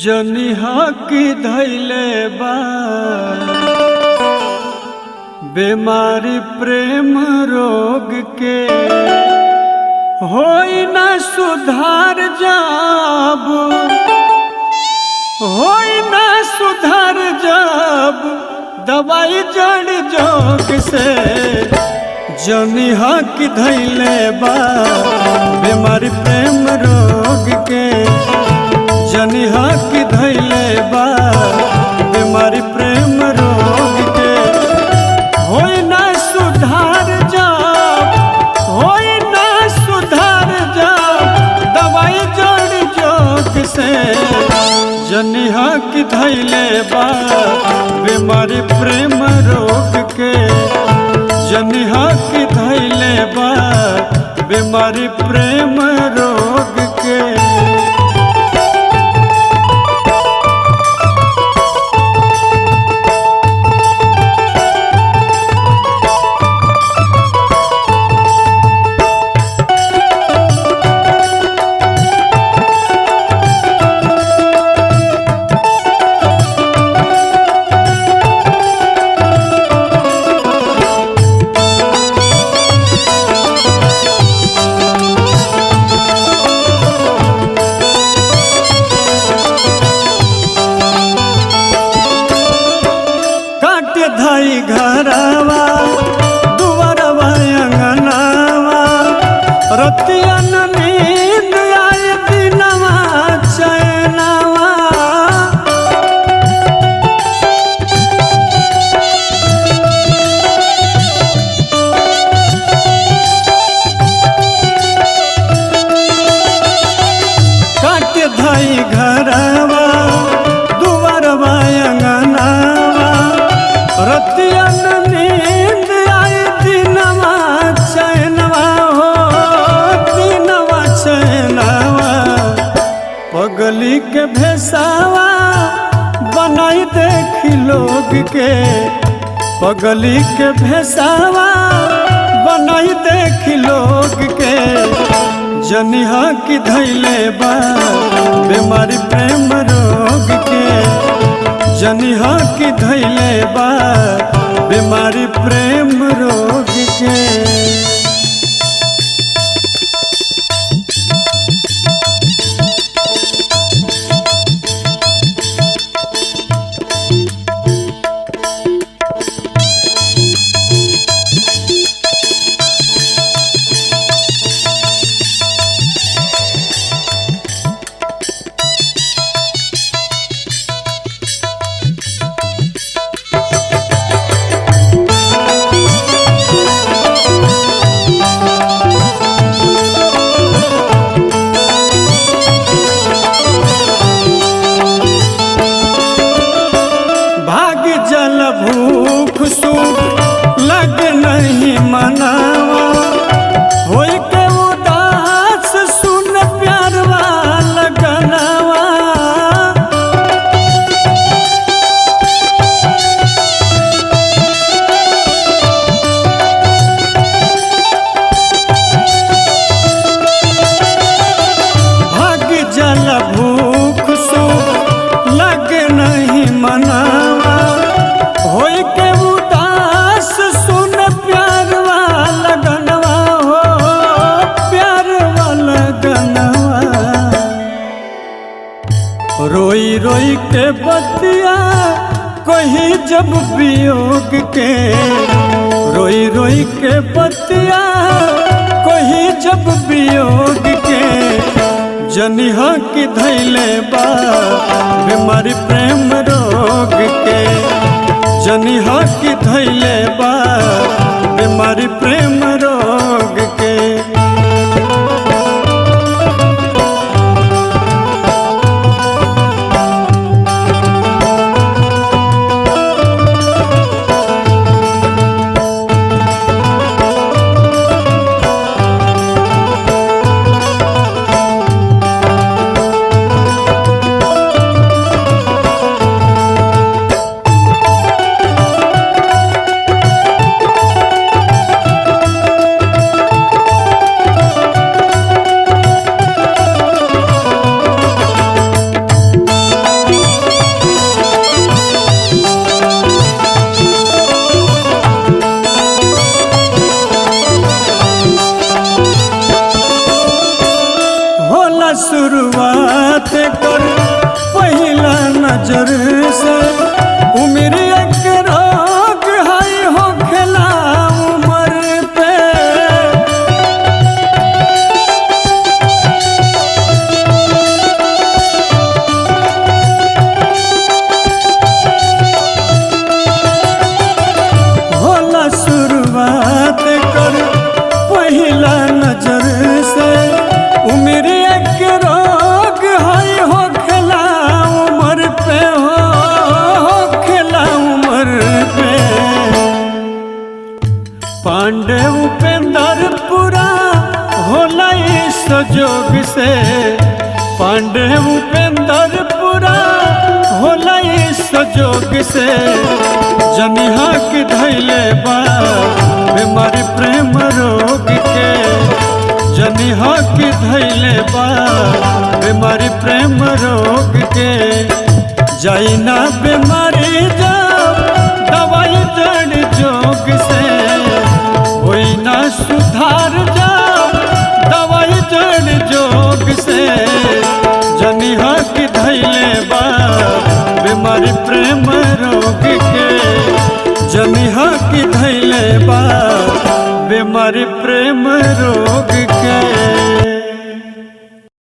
जनिहा की धैले बा बीमारी प्रेम रोग के होई न सुधार जब होई न सुधार जब दवाई जड़ जोग से जनिहा की धैले बा बीमारी प्रेम रोग के जनिहा की धैले बा बीमारी प्रेम रोग के होई ना सुधार जब होई ना सुधार जब दवाई जड़ जोग से जनिहा की धैले बा बीमारी प्रेम रोग के जनिहा की धैले बा बीमारी प्रेम रोग के। धाई घरवा दुआरवा अंगनावा रतिया नींद आए दिनवा चैनवा काट धाई घरवा दुआरवा अंगनावा रतिया नींद आए दिनवा चैनवा हो दिनवा चैनवा पगली के भेसावा बनाई देखी लोग के पगली के भेसावा बनाई देखी लोग के जनिहा की धैले बा बीमारी प्रेम रोग के जनिहा की धैले बा बीमारी प्रेम रोग के। जल भूख सूख लग नहीं मनावा होई के उदास सुन प्यार वाला गनावा भाग्य जल भूख सूख लग नहीं मनावा होई के उदास सुन प्यार वाला गनवा हो प्यार वाला गनवा रोई रोई के बतिया कही जब वियोग के रोई रोई के बतिया कही जब वियोग के जनिहा की धैले बा बीमारी प्रेम रोग के जनिहा की धैले बा बीमारी प्रेम रोग के। होला शुरुआत कर पहिला नजर से। उम्र के रोग है हो खेला उम्र पे। होला शुरुआत कर पहिला नजर से। उम्र के रोग है हो खेला उम्र पे, हो खेला उम्र पे। पांडे उपेंद्र पूरा होला इस जोग से। पांडे उपेंद्र पूरा होला इस जोग से। जनिहा की धैले बा बीमारी प्रेम रोग के। जनिहा की धैले बा बीमारी प्रेम रोग के। जाई ना बीमारी जब दवाई जड़ जोग से। होई ना सुधार जब दवाई जड़ जोग से। जनिहा की धैले बा बीमारी प्रेम रोग के। जनिहा की धैले बा बीमारी प्रेम रोग